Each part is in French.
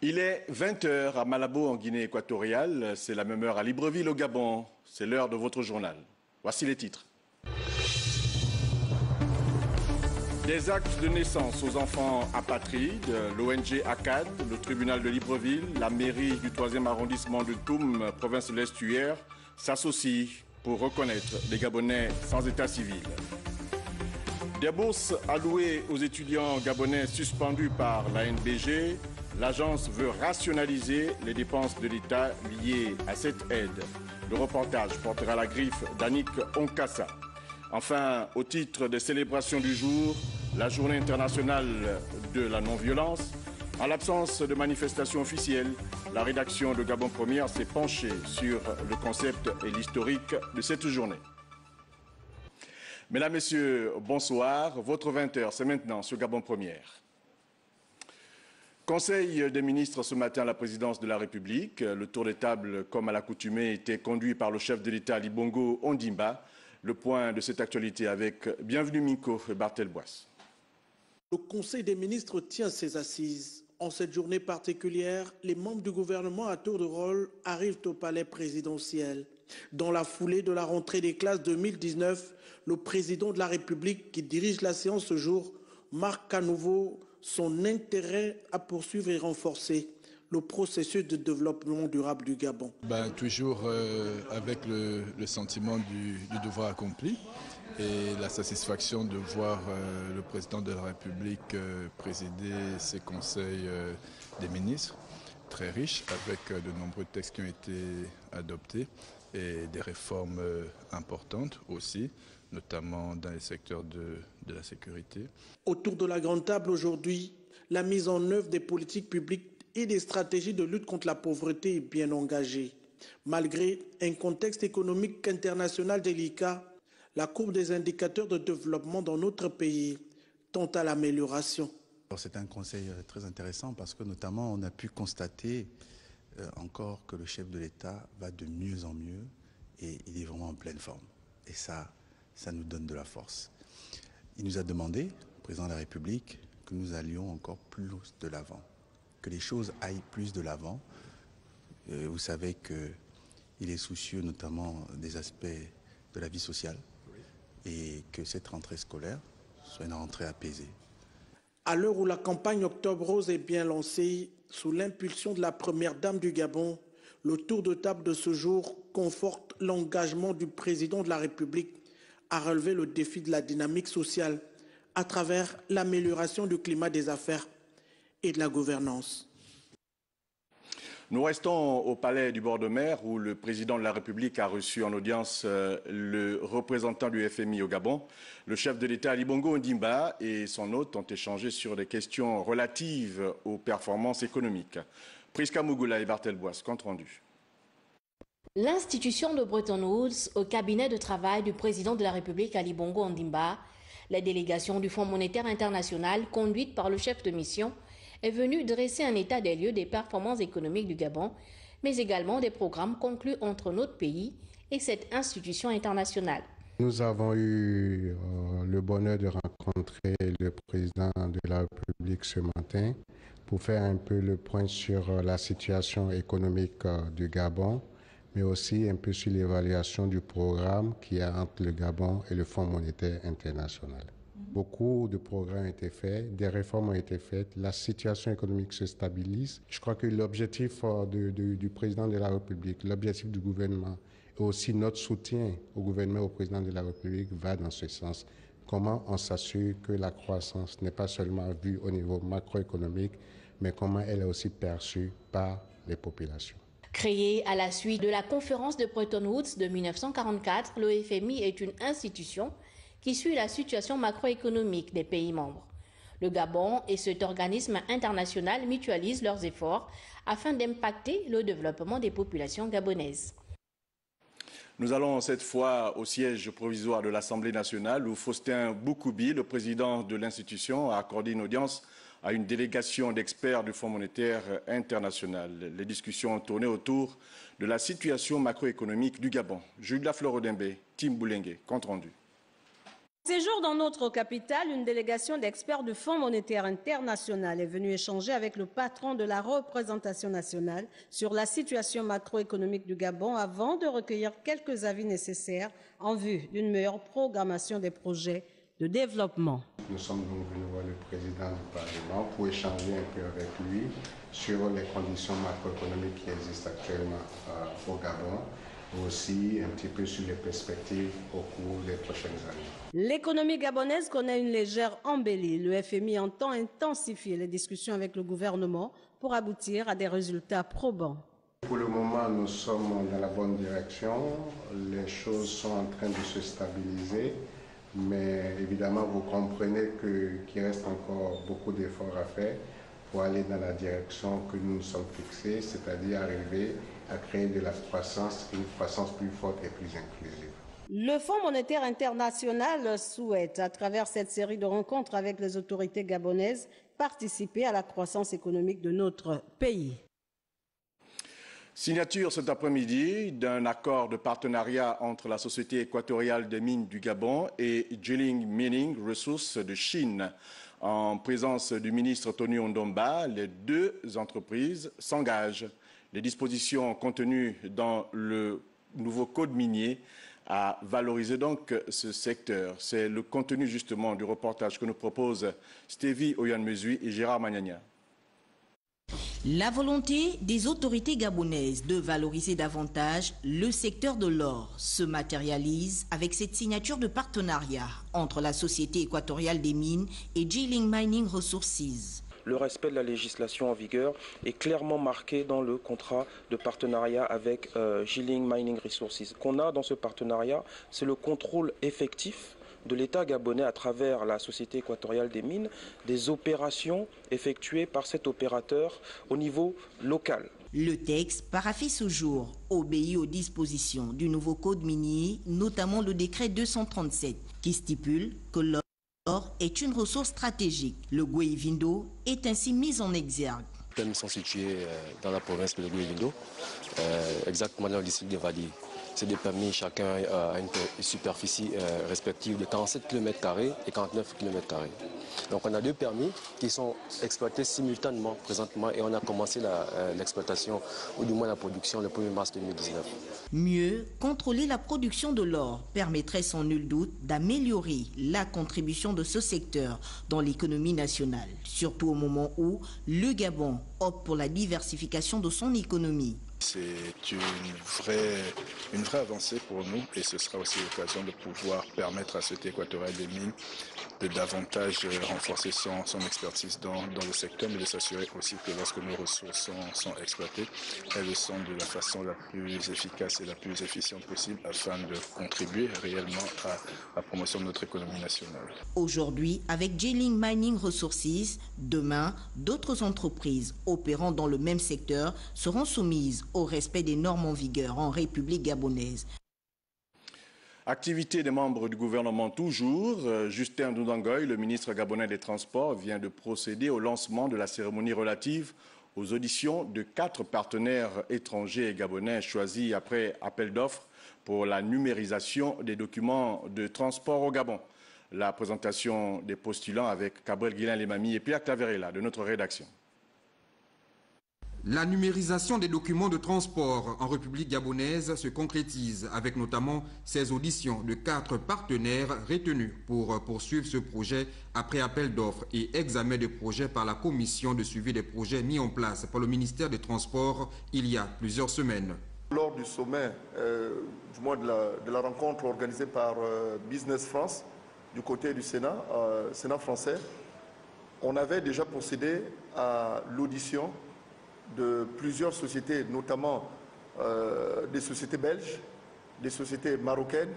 Il est 20 h à Malabo en Guinée équatoriale. C'est la même heure à Libreville au Gabon. C'est l'heure de votre journal. Voici les titres. Des actes de naissance aux enfants apatrides, l'ONG ACAD, le tribunal de Libreville, la mairie du 3e arrondissement de Toum, province de l'Estuaire, s'associent pour reconnaître les Gabonais sans état civil. Des bourses allouées aux étudiants gabonais suspendus par la NBG, l'agence veut rationaliser les dépenses de l'État liées à cette aide. Le reportage portera la griffe d'Annick Onkassa. Enfin, au titre des célébrations du jour, la journée internationale de la non-violence. En l'absence de manifestations officielles, la rédaction de Gabon Première s'est penchée sur le concept et l'historique de cette journée. Mesdames, Messieurs, bonsoir. Votre 20 h, c'est maintenant sur Gabon Première. Conseil des ministres ce matin à la présidence de la République. Le tour des tables, comme à l'accoutumée, était conduit par le chef de l'État Ali Bongo Ondimba. Le point de cette actualité avec Bienvenue Minko et Bartel Boisse. Le Conseil des ministres tient ses assises. En cette journée particulière, les membres du gouvernement à tour de rôle arrivent au palais présidentiel. Dans la foulée de la rentrée des classes 2019, le président de la République qui dirige la séance ce jour marque à nouveau son intérêt à poursuivre et renforcer le processus de développement durable du Gabon. Toujours avec le sentiment du devoir accompli et la satisfaction de voir le président de la République présider ces conseils des ministres, très riches, avec de nombreux textes qui ont été adoptés et des réformes importantes aussi, notamment dans les secteurs de la sécurité. Autour de la grande table aujourd'hui, la mise en œuvre des politiques publiques et des stratégies de lutte contre la pauvreté est bien engagée. Malgré un contexte économique international délicat, la courbe des indicateurs de développement dans notre pays tend à l'amélioration. C'est un conseil très intéressant parce que notamment on a pu constater encore que le chef de l'État va de mieux en mieux et il est vraiment en pleine forme. Et ça nous donne de la force. Il nous a demandé, le président de la République, que nous allions encore plus de l'avant, que les choses aillent plus de l'avant. Vous savez qu'il est soucieux notamment des aspects de la vie sociale et que cette rentrée scolaire soit une rentrée apaisée. À l'heure où la campagne Octobre Rose est bien lancée, sous l'impulsion de la première dame du Gabon, le tour de table de ce jour conforte l'engagement du président de la République à relever le défi de la dynamique sociale à travers l'amélioration du climat des affaires et de la gouvernance. Nous restons au palais du bord de mer où le président de la République a reçu en audience le représentant du FMI au Gabon. Le chef de l'État Ali Bongo Ondimba et son hôte ont échangé sur des questions relatives aux performances économiques. Priska Mougoula et Bartel Boisse, compte rendu. L'institution de Bretton Woods au cabinet de travail du président de la République Ali Bongo Ondimba, la délégation du Fonds monétaire international conduite par le chef de mission est venue dresser un état des lieux des performances économiques du Gabon, mais également des programmes conclus entre notre pays et cette institution internationale. Nous avons eu le bonheur de rencontrer le président de la République ce matin pour faire un peu le point sur la situation économique du Gabon, mais aussi un peu sur l'évaluation du programme qui est entre le Gabon et le Fonds monétaire international. Beaucoup de progrès ont été faits, des réformes ont été faites, la situation économique se stabilise. Je crois que l'objectif du président de la République, l'objectif du gouvernement et aussi notre soutien au gouvernement et au président de la République va dans ce sens. Comment on s'assure que la croissance n'est pas seulement vue au niveau macroéconomique, mais comment elle est aussi perçue par les populations. Créé à la suite de la conférence de Bretton Woods de 1944, le FMI est une institution qui suit la situation macroéconomique des pays membres. Le Gabon et cet organisme international mutualisent leurs efforts afin d'impacter le développement des populations gabonaises. Nous allons cette fois au siège provisoire de l'Assemblée nationale où Faustin Boukoubi, le président de l'institution, a accordé une audience à une délégation d'experts du Fonds monétaire international. Les discussions ont tourné autour de la situation macroéconomique du Gabon. Jules Lafleur-Odembe, Tim Boulengue, compte rendu. Séjour dans notre capitale, une délégation d'experts du Fonds monétaire international est venue échanger avec le patron de la représentation nationale sur la situation macroéconomique du Gabon avant de recueillir quelques avis nécessaires en vue d'une meilleure programmation des projets de développement. Nous sommes donc venus voir le président du Parlement pour échanger un peu avec lui sur les conditions macroéconomiques qui existent actuellement au Gabon, aussi un petit peu sur les perspectives au cours des prochaines années. L'économie gabonaise connaît une légère embellie. Le FMI entend intensifier les discussions avec le gouvernement pour aboutir à des résultats probants. Pour le moment, nous sommes dans la bonne direction. Les choses sont en train de se stabiliser. Mais évidemment, vous comprenez qu'il reste encore beaucoup d'efforts à faire pour aller dans la direction que nous nous sommes fixés, c'est-à-dire arriver à créer de la croissance, une croissance plus forte et plus inclusive. Le Fonds monétaire international souhaite, à travers cette série de rencontres avec les autorités gabonaises, participer à la croissance économique de notre pays. Signature cet après-midi d'un accord de partenariat entre la Société équatoriale des mines du Gabon et Jiling Mining Resources de Chine. En présence du ministre Tony Ndomba, les deux entreprises s'engagent. Les dispositions contenues dans le nouveau code minier à valoriser donc ce secteur. C'est le contenu justement du reportage que nous proposent Stevie Oyanmezui et Gérard Magnagna. La volonté des autorités gabonaises de valoriser davantage le secteur de l'or se matérialise avec cette signature de partenariat entre la Société équatoriale des mines et Jiling Mining Resources. Le respect de la législation en vigueur est clairement marqué dans le contrat de partenariat avec Jiling Mining Resources. Qu'on a dans ce partenariat, c'est le contrôle effectif de l'État gabonais à travers la Société équatoriale des mines, des opérations effectuées par cet opérateur au niveau local. Le texte, paraphé ce jour, obéit aux dispositions du nouveau code minier, notamment le décret 237, qui stipule que l'or est une ressource stratégique. Le Guévindo est ainsi mis en exergue. Les termes sont situés dans la province de Guévindo, exactement dans le district de Vadi. C'est des permis, chacun a une superficie respective de 47 km² et 49 km². Donc on a deux permis qui sont exploités simultanément présentement et on a commencé l'exploitation, ou du moins la production, le 1er mars 2019. Mieux contrôler la production de l'or permettrait sans nul doute d'améliorer la contribution de ce secteur dans l'économie nationale, surtout au moment où le Gabon opte pour la diversification de son économie. C'est une vraie avancée pour nous et ce sera aussi l'occasion de pouvoir permettre à Société équatoriale des mines de davantage renforcer son expertise dans le secteur, mais de s'assurer aussi que lorsque nos ressources sont exploitées, elles le sont de la façon la plus efficace et la plus efficiente possible afin de contribuer réellement à la promotion de notre économie nationale. Aujourd'hui, avec Jiling Mining Resources, demain, d'autres entreprises opérant dans le même secteur seront soumises au respect des normes en vigueur en République gabonaise. Activité des membres du gouvernement toujours. Justin Ndoundangoy, le ministre gabonais des Transports, vient de procéder au lancement de la cérémonie relative aux auditions de 4 partenaires étrangers et gabonais choisis après appel d'offres pour la numérisation des documents de transport au Gabon. La présentation des postulants avec Gabriel Guillain-Lemami et Pierre Claverella de notre rédaction. La numérisation des documents de transport en République gabonaise se concrétise avec notamment ces auditions de 4 partenaires retenus pour poursuivre ce projet après appel d'offres et examen des projets par la commission de suivi des projets mis en place par le ministère des Transports il y a plusieurs semaines. Lors du sommet, du moins de la rencontre organisée par Business France, du côté du Sénat, Sénat français, on avait déjà procédé à l'audition de plusieurs sociétés, notamment des sociétés belges, des sociétés marocaines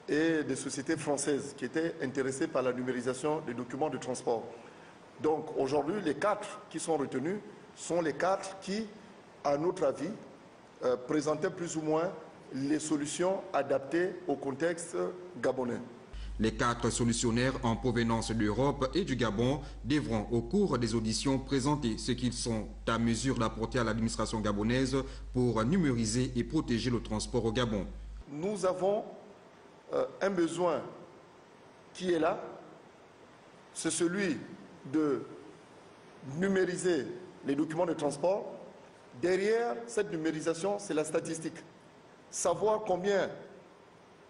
et des sociétés françaises qui étaient intéressées par la numérisation des documents de transport. Donc aujourd'hui, les 4 qui sont retenus sont les 4 qui, à notre avis, présentaient plus ou moins les solutions adaptées au contexte gabonais. Les 4 solutionnaires en provenance d'Europe et du Gabon devront, au cours des auditions, présenter ce qu'ils sont à mesure d'apporter à l'administration gabonaise pour numériser et protéger le transport au Gabon. Nous avons un besoin qui est là, c'est celui de numériser les documents de transport. Derrière cette numérisation, c'est la statistique. Savoir combien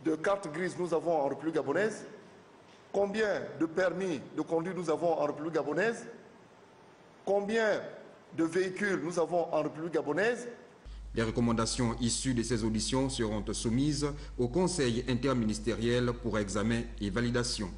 de cartes grises nous avons en République gabonaise, combien de permis de conduire nous avons en République gabonaise, combien de véhicules nous avons en République gabonaise. Les recommandations issues de ces auditions seront soumises au Conseil interministériel pour examen et validation.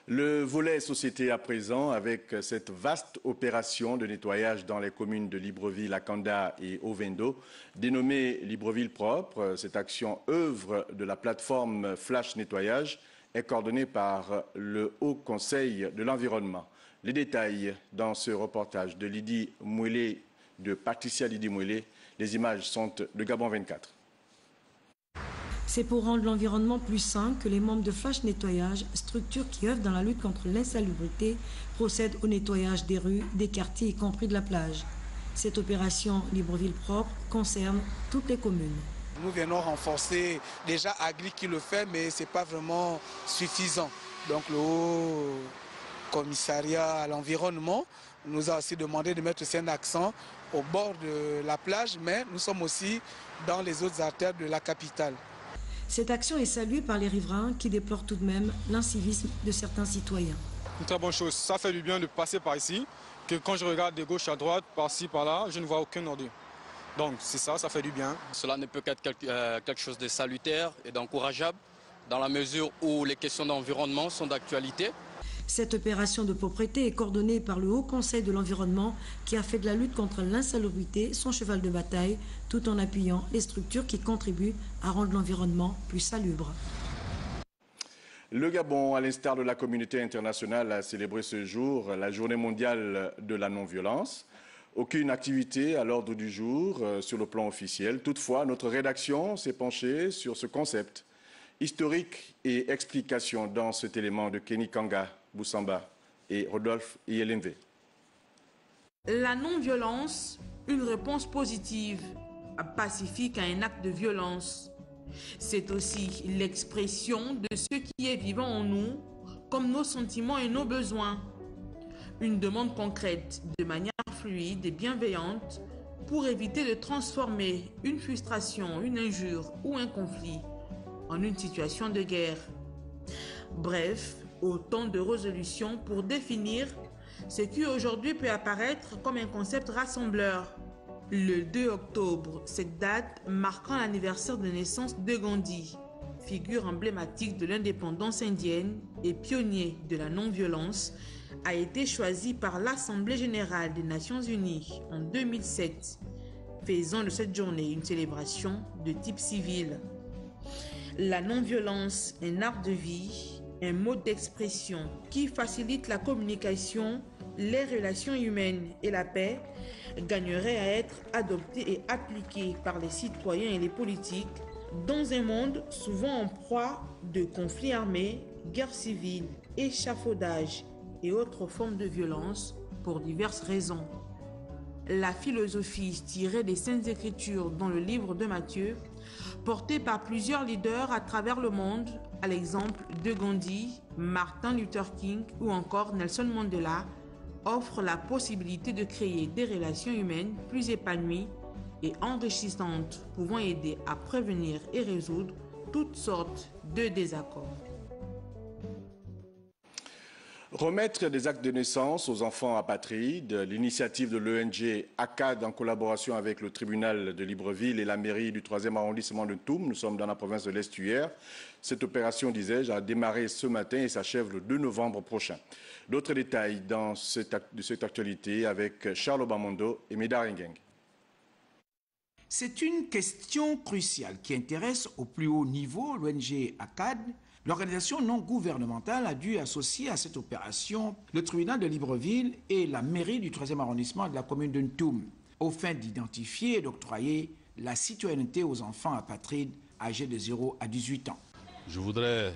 Le volet société à présent, avec cette vaste opération de nettoyage dans les communes de Libreville, Akanda et Ovendo, dénommée Libreville Propre. Cette action œuvre de la plateforme Flash Nettoyage est coordonnée par le Haut Conseil de l'Environnement. Les détails dans ce reportage de Lydie Mouélé, de Patricia Lydie Mouélé. Les images sont de Gabon 24. C'est pour rendre l'environnement plus sain que les membres de Flash Nettoyage, structure qui œuvre dans la lutte contre l'insalubrité, procèdent au nettoyage des rues, des quartiers, y compris de la plage. Cette opération Libreville Propre concerne toutes les communes. Nous venons renforcer déjà Agli qui le fait, mais ce n'est pas vraiment suffisant. Donc le Haut Commissariat à l'environnement nous a aussi demandé de mettre aussi un accent au bord de la plage, mais nous sommes aussi dans les autres artères de la capitale. Cette action est saluée par les riverains qui déplorent tout de même l'incivisme de certains citoyens. Une très bonne chose, ça fait du bien de passer par ici, que quand je regarde de gauche à droite, par-ci, par-là, je ne vois aucun ordure. Donc c'est ça, ça fait du bien. Cela ne peut qu'être quelque chose de salutaire et d'encourageable, dans la mesure où les questions d'environnement sont d'actualité. Cette opération de propreté est coordonnée par le Haut Conseil de l'Environnement qui a fait de la lutte contre l'insalubrité son cheval de bataille, tout en appuyant les structures qui contribuent à rendre l'environnement plus salubre. Le Gabon, à l'instar de la communauté internationale, a célébré ce jour la journée mondiale de la non-violence. Aucune activité à l'ordre du jour sur le plan officiel. Toutefois, notre rédaction s'est penchée sur ce concept. Historique et explication dans cet élément de Kenny Kanga, Boussamba et Rodolphe Ielenve. La non-violence, une réponse positive, pacifique à un acte de violence. C'est aussi l'expression de ce qui est vivant en nous, comme nos sentiments et nos besoins. Une demande concrète, de manière fluide et bienveillante, pour éviter de transformer une frustration, une injure ou un conflit en une situation de guerre. Bref, autant de résolutions pour définir ce qui aujourd'hui peut apparaître comme un concept rassembleur. Le 2 octobre, cette date marquant l'anniversaire de naissance de Gandhi, figure emblématique de l'indépendance indienne et pionnier de la non-violence, a été choisie par l'Assemblée générale des Nations unies en 2007, faisant de cette journée une célébration de type civil. La non-violence, un art de vie, un mode d'expression qui facilite la communication, les relations humaines et la paix, gagnerait à être adopté et appliqué par les citoyens et les politiques dans un monde souvent en proie de conflits armés, guerres civiles, échafaudages et autres formes de violence pour diverses raisons. La philosophie tirée des Saintes Écritures dans le livre de Matthieu, portée par plusieurs leaders à travers le monde, à l'exemple de Gandhi, Martin Luther King ou encore Nelson Mandela, offre la possibilité de créer des relations humaines plus épanouies et enrichissantes, pouvant aider à prévenir et résoudre toutes sortes de désaccords. Remettre des actes de naissance aux enfants apatrides, l'initiative de l'ONG ACAD en collaboration avec le tribunal de Libreville et la mairie du 3e arrondissement de Toum, nous sommes dans la province de l'Estuaire. Cette opération, disais-je, a démarré ce matin et s'achève le 2 novembre prochain. D'autres détails de cette actualité avec Charles Obamondo et Médard Ngueng. C'est une question cruciale qui intéresse au plus haut niveau l'ONG ACAD. L'organisation non gouvernementale a dû associer à cette opération le tribunal de Libreville et la mairie du 3e arrondissement de la commune de Ntoum, aux fins d'identifier et d'octroyer la citoyenneté aux enfants apatrides âgés de 0 à 18 ans. Je voudrais,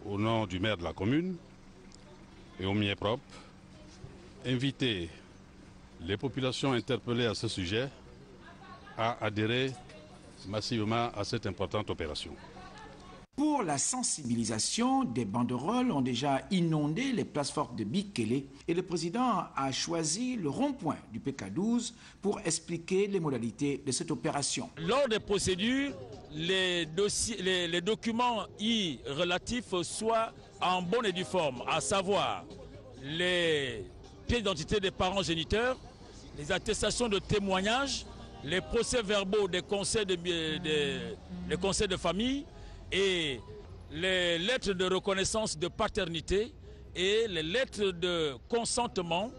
au nom du maire de la commune et au mien propre, inviter les populations interpellées à ce sujet à adhérer massivement à cette importante opération. Pour la sensibilisation, des banderoles ont déjà inondé les places fortes de Bikele et le président a choisi le rond-point du PK12 pour expliquer les modalités de cette opération. Lors des procédures, les documents relatifs soient en bonne et due forme, à savoir les pièces d'identité des parents géniteurs, les attestations de témoignage, les procès-verbaux des conseils de famille et les lettres de reconnaissance de paternité et les lettres de consentement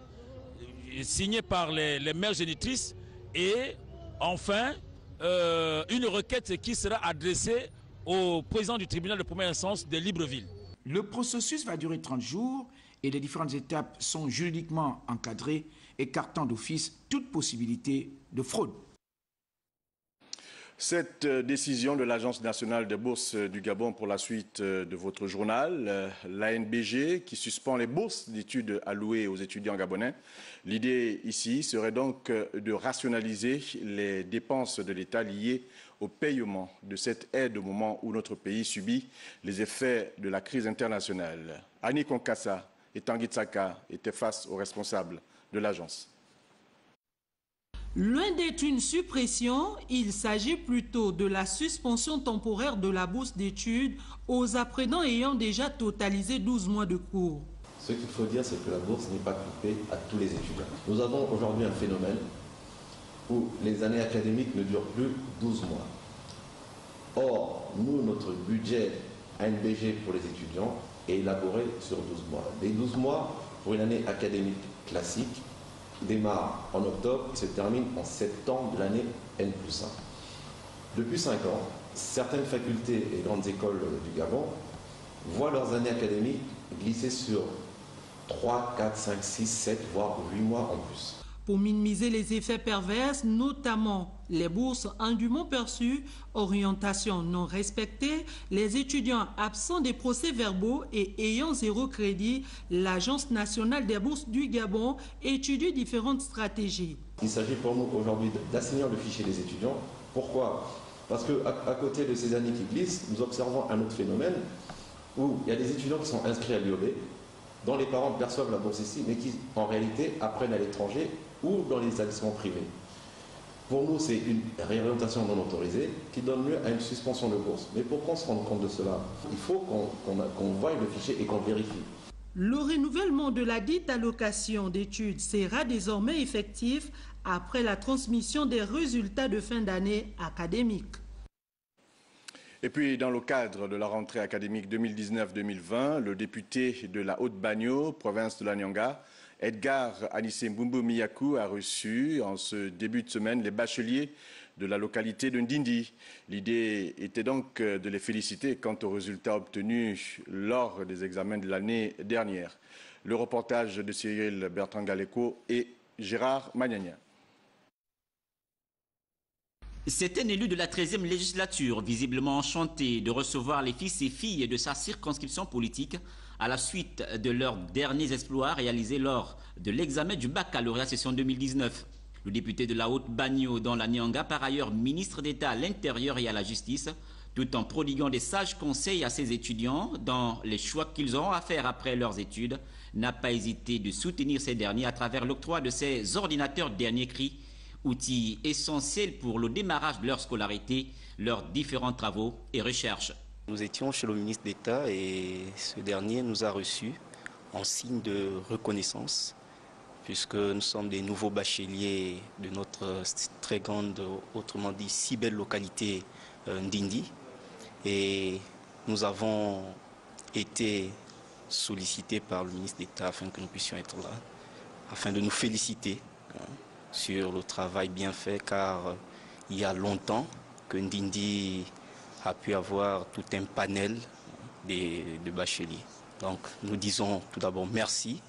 signées par les mères génitrices et enfin une requête qui sera adressée au président du tribunal de première instance de Libreville. Le processus va durer 30 jours et les différentes étapes sont juridiquement encadrées, écartant d'office toute possibilité de fraude. Cette décision de l'Agence nationale des bourses du Gabon pour la suite de votre journal, l'ANBG qui suspend les bourses d'études allouées aux étudiants gabonais. L'idée ici serait donc de rationaliser les dépenses de l'État liées au paiement de cette aide au moment où notre pays subit les effets de la crise internationale. Annie Konkassa et Tanguy Tsaka étaient face aux responsables de l'agence. Loin d'être une suppression, il s'agit plutôt de la suspension temporaire de la bourse d'études aux apprenants ayant déjà totalisé 12 mois de cours. Ce qu'il faut dire, c'est que la bourse n'est pas coupée à tous les étudiants. Nous avons aujourd'hui un phénomène où les années académiques ne durent plus 12 mois. Or, nous, notre budget ANBG pour les étudiants est élaboré sur 12 mois. Les 12 mois pour une année académique classique démarre en octobre et se termine en septembre de l'année N+1. Depuis 5 ans, certaines facultés et grandes écoles du Gabon voient leurs années académiques glisser sur 3, 4, 5, 6, 7, voire 8 mois en plus. Pour minimiser les effets pervers, notamment les bourses indûment perçues, orientations non respectées, les étudiants absents des procès-verbaux et ayant 0 crédit, l'Agence nationale des bourses du Gabon étudie différentes stratégies. Il s'agit pour nous aujourd'hui d'assainir le fichier des étudiants. Pourquoi? Parce qu'à côté de ces années qui glissent, nous observons un autre phénomène où il y a des étudiants qui sont inscrits à l'UOB, dont les parents perçoivent la bourse ici, mais qui en réalité apprennent à l'étranger ou dans les établissements privés. Pour nous, c'est une réorientation non autorisée qui donne lieu à une suspension de bourse. Mais pour qu'on se rende compte de cela, il faut qu'on voie le fichier et qu'on vérifie. Le renouvellement de la dite allocation d'études sera désormais effectif après la transmission des résultats de fin d'année académique. Et puis, dans le cadre de la rentrée académique 2019-2020, le député de la Haute-Bagno, province de la Nyanga, Edgar Anissé Mbumbu Miyaku, a reçu en ce début de semaine les bacheliers de la localité de Ndindi. L'idée était donc de les féliciter quant aux résultats obtenus lors des examens de l'année dernière. Le reportage de Cyril Bertrand-Galeko et Gérard Magnagna. C'est un élu de la 13e législature, visiblement enchanté de recevoir les fils et filles de sa circonscription politique à la suite de leurs derniers exploits réalisés lors de l'examen du baccalauréat session 2019. Le député de la Haute-Bagno dans la Nyanga, par ailleurs ministre d'État à l'Intérieur et à la Justice, tout en prodiguant des sages conseils à ses étudiants dans les choix qu'ils auront à faire après leurs études, n'a pas hésité de soutenir ces derniers à travers l'octroi de ces ordinateurs dernier cri, outils essentiels pour le démarrage de leur scolarité, leurs différents travaux et recherches. Nous étions chez le ministre d'État et ce dernier nous a reçus en signe de reconnaissance puisque nous sommes des nouveaux bacheliers de notre très grande, autrement dit si belle localité Ndindi, et nous avons été sollicités par le ministre d'État afin que nous puissions être là, afin de nous féliciter sur le travail bien fait, car il y a longtemps que Ndindi a pu avoir tout un panel de bacheliers. Donc nous disons tout d'abord merci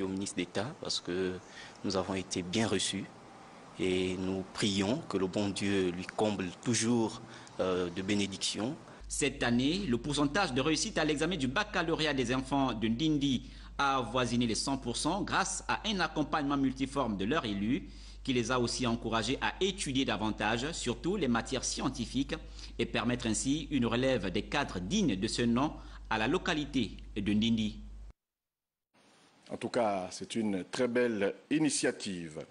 au ministre d'État parce que nous avons été bien reçus et nous prions que le bon Dieu lui comble toujours de bénédictions. Cette année, le pourcentage de réussite à l'examen du baccalauréat des enfants de Ndindi a avoisiné les 100% grâce à un accompagnement multiforme de leurs élus qui les a aussi encouragés à étudier davantage, surtout les matières scientifiques, et permettre ainsi une relève des cadres dignes de ce nom à la localité de Ndindi. En tout cas, c'est une très belle initiative.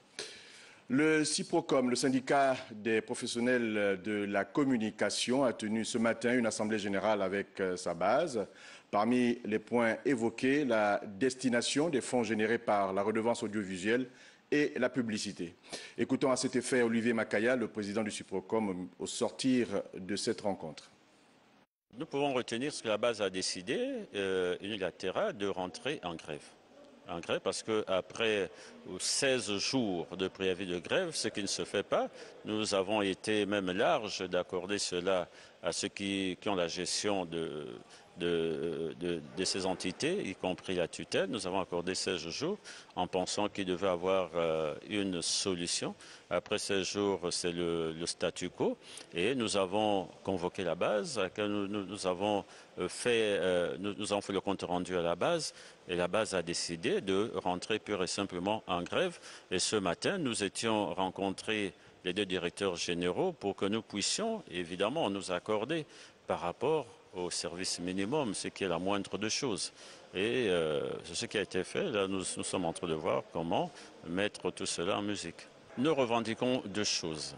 Le CIPROCOM, le syndicat des professionnels de la communication, a tenu ce matin une assemblée générale avec sa base. Parmi les points évoqués, la destination des fonds générés par la redevance audiovisuelle et la publicité. Écoutons à cet effet Olivier Makaya, le président du CIPROCOM, au sortir de cette rencontre. Nous pouvons retenir ce que la base a décidé, unilatéral, de rentrer en grève. En grève parce qu'après 16 jours de préavis de grève, ce qui ne se fait pas, nous avons été même larges d'accorder cela à ceux qui ont la gestion de ces entités, y compris la tutelle. Nous avons accordé 16 jours en pensant qu'il devait avoir une solution. Après 16 jours, c'est le statu quo. Et nous avons convoqué la base, nous avons fait le compte rendu à la base. Et la base a décidé de rentrer pure et simplement en grève. Et ce matin, nous étions rencontrés les deux directeurs généraux pour que nous puissions évidemment nous accorder par rapport au service minimum, ce qui est la moindre des choses. Et c'est ce qui a été fait. Là, nous sommes en train de voir comment mettre tout cela en musique. Nous revendiquons deux choses.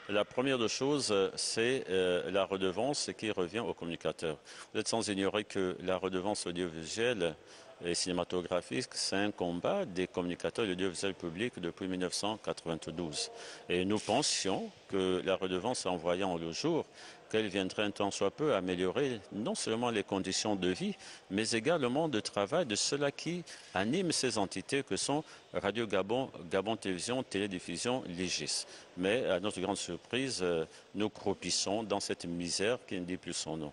La première des choses, c'est la redevance qui revient aux communicateurs. Vous êtes sans ignorer que la redevance audiovisuelle et cinématographique, c'est un combat des communicateurs de l'audiovisuel public depuis 1992. Et nous pensions que la redevance en voyant le jour, qu'elle viendrait un tant soit peu améliorer non seulement les conditions de vie, mais également de travail de ceux-là qui animent ces entités que sont Radio Gabon, Gabon Télévision, Télédiffusion, l'IGIS. Mais à notre grande surprise, nous croupissons dans cette misère qui ne dit plus son nom.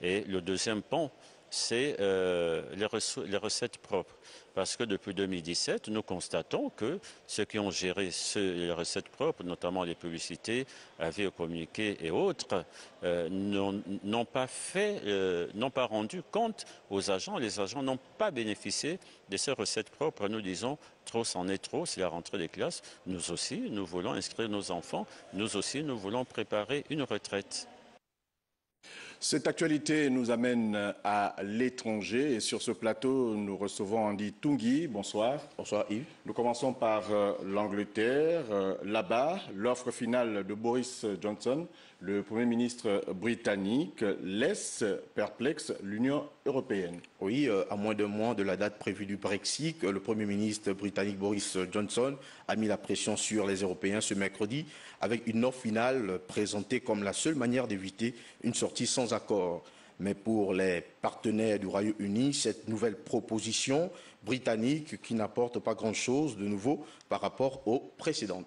Et le deuxième pont, c'est les recettes propres. Parce que depuis 2017, nous constatons que ceux qui ont géré les recettes propres, notamment les publicités, avis au communiqué et autres, n'ont pas rendu compte aux agents. Les agents n'ont pas bénéficié de ces recettes propres. Nous disons, trop c'en est trop, c'est la rentrée des classes. Nous aussi, nous voulons inscrire nos enfants. Nous aussi, nous voulons préparer une retraite. Cette actualité nous amène à l'étranger et sur ce plateau, nous recevons Andy Tungui. Bonsoir. Bonsoir Yves. Nous commençons par l'Angleterre. Là-bas, l'offre finale de Boris Johnson, le Premier ministre britannique, laisse perplexe l'Union européenne. Oui, à moins d'un mois de la date prévue du Brexit, le Premier ministre britannique Boris Johnson a mis la pression sur les Européens ce mercredi avec une offre finale présentée comme la seule manière d'éviter une sortie sans accord. Mais pour les partenaires du Royaume-Uni, cette nouvelle proposition britannique qui n'apporte pas grand-chose de nouveau par rapport aux précédentes.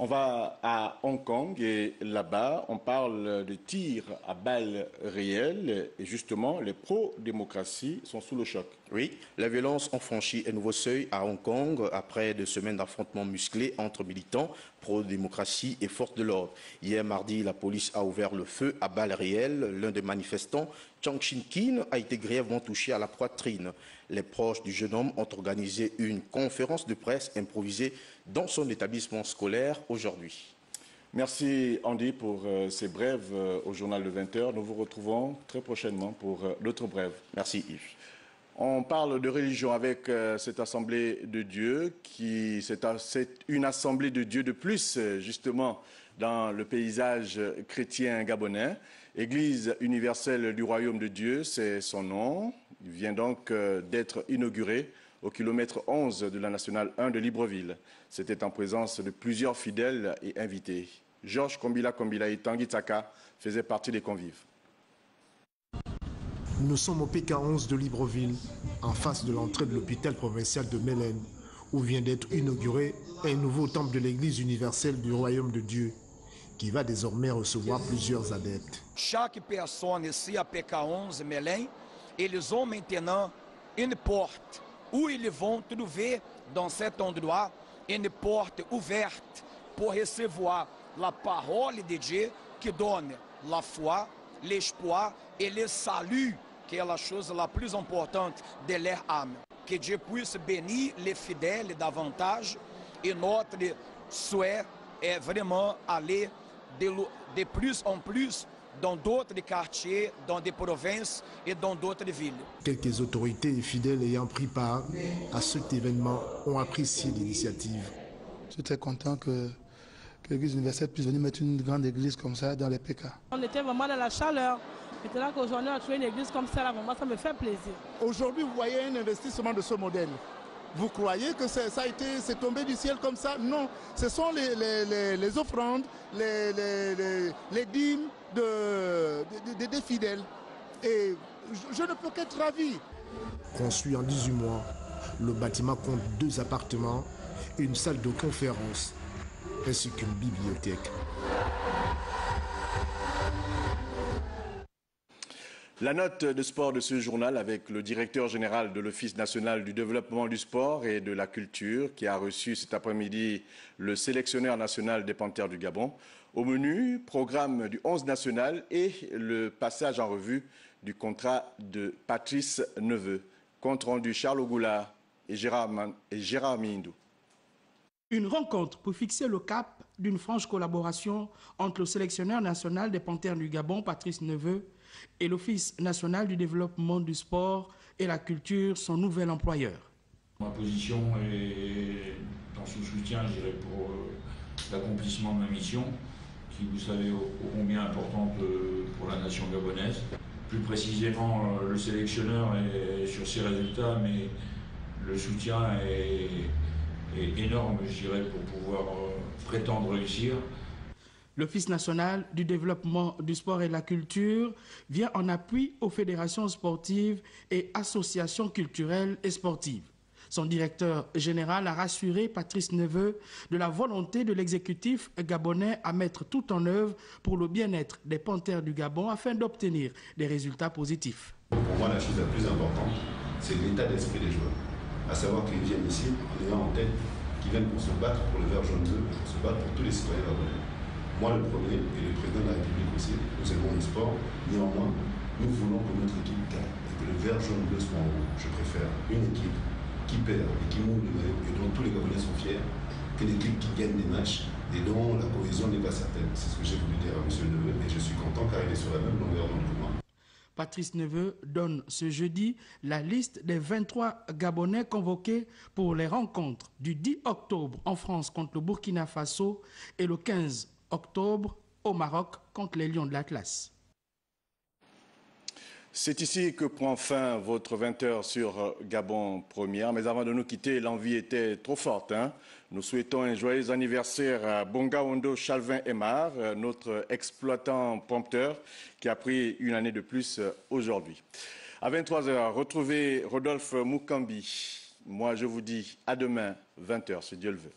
On va à Hong Kong et là-bas, on parle de tirs à balles réelles et justement, les pro-démocraties sont sous le choc. Oui, la violence a franchi un nouveau seuil à Hong Kong après 2 semaines d'affrontements musclés entre militants, pro-démocratie et forces de l'ordre. Hier mardi, la police a ouvert le feu à balles réelles. L'un des manifestants, Chang Shin-kin, a été grièvement touché à la poitrine. Les proches du jeune homme ont organisé une conférence de presse improvisée dans son établissement scolaire aujourd'hui. Merci Andy pour ces brèves au journal de 20h. Nous vous retrouvons très prochainement pour d'autres brèves. Merci Yves. On parle de religion avec cette Assemblée de Dieu, c'est une Assemblée de Dieu de plus, justement, dans le paysage chrétien gabonais. Église universelle du Royaume de Dieu, c'est son nom. Il vient donc d'être inauguré au kilomètre 11 de la Nationale 1 de Libreville. C'était en présence de plusieurs fidèles et invités. Georges Kombila et Tanguy Tsaka faisaient partie des convives. Nous sommes au PK11 de Libreville, en face de l'entrée de l'hôpital provincial de Mélène, où vient d'être inauguré un nouveau temple de l'Église universelle du Royaume de Dieu, qui va désormais recevoir plusieurs adeptes. Chaque personne ici à PK11 Mélène, ils ont maintenant une porte où ils vont trouver dans cet endroit une porte ouverte pour recevoir la parole de Dieu qui donne la foi, l'espoir et le salut qui est la chose la plus importante de leur âme. Que Dieu puisse bénir les fidèles davantage et notre souhait est vraiment aller de plus en plus dans d'autres quartiers, dans des provinces et dans d'autres villes. Quelques autorités et fidèles ayant pris part à cet événement ont apprécié l'initiative. Je suis très content que l'église universelle puisse venir mettre une grande église comme ça dans les PK. On était vraiment dans la chaleur. Maintenant qu'aujourd'hui on a trouvé une église comme ça, là, vraiment, ça me fait plaisir. Aujourd'hui, vous voyez un investissement de ce modèle. Vous croyez que c'est tombé du ciel comme ça? Non, ce sont les offrandes, les dîmes des fidèles. Et je ne peux qu'être ravi. Construit en 18 mois, le bâtiment compte 2 appartements, une salle de conférence ainsi qu'une bibliothèque. La note de sport de ce journal avec le directeur général de l'Office national du développement du sport et de la culture qui a reçu cet après-midi le sélectionneur national des Panthères du Gabon. Au menu, programme du 11 national et le passage en revue du contrat de Patrice Neveu. Compte rendu Charles Ogoula et Gérard Mindou. Une rencontre pour fixer le cap d'une franche collaboration entre le sélectionneur national des Panthères du Gabon, Patrice Neveu, et l'Office national du développement du sport et la culture, son nouvel employeur. Ma position est dans ce soutien, je dirais, pour l'accomplissement de ma mission, qui, vous savez, ô combien importante pour la nation gabonaise. Plus précisément, le sélectionneur est sur ses résultats, mais le soutien est énorme, je dirais, pour pouvoir prétendre réussir. L'Office national du développement du sport et de la culture vient en appui aux fédérations sportives et associations culturelles et sportives. Son directeur général a rassuré Patrice Neveu de la volonté de l'exécutif gabonais à mettre tout en œuvre pour le bien-être des Panthères du Gabon afin d'obtenir des résultats positifs. Pour moi, la chose la plus importante, c'est l'état d'esprit des joueurs. À savoir qu'ils viennent ici en ayant en tête qu'ils viennent pour se battre pour le vert jaune bleu, pour se battre pour tous les citoyens gabonais. Moi, le premier, et le président de la République aussi, nous aimons le sport. Néanmoins, nous voulons que notre équipe gagne et que le vert jaune bleu soit en haut. Je préfère une équipe qui perd et qui monte le maillot et dont tous les Gabonais sont fiers, que l'équipe qui gagne des matchs et dont la cohésion n'est pas certaine. C'est ce que j'ai voulu dire à M. Neveu et je suis content car il est sur la même longueur d'onde que moi. Patrice Neveu donne ce jeudi la liste des 23 Gabonais convoqués pour les rencontres du 10 octobre en France contre le Burkina Faso et le 15 octobre au Maroc contre les Lions de l'Atlas. C'est ici que prend fin votre 20h sur Gabon Première. Mais avant de nous quitter, l'envie était trop forte. Nous souhaitons un joyeux anniversaire à Bonga Ondo Chalvin Emar, notre exploitant prompteur qui a pris une année de plus aujourd'hui. À 23h, retrouvez Rodolphe Mukambi. Moi, je vous dis à demain, 20h, si Dieu le veut.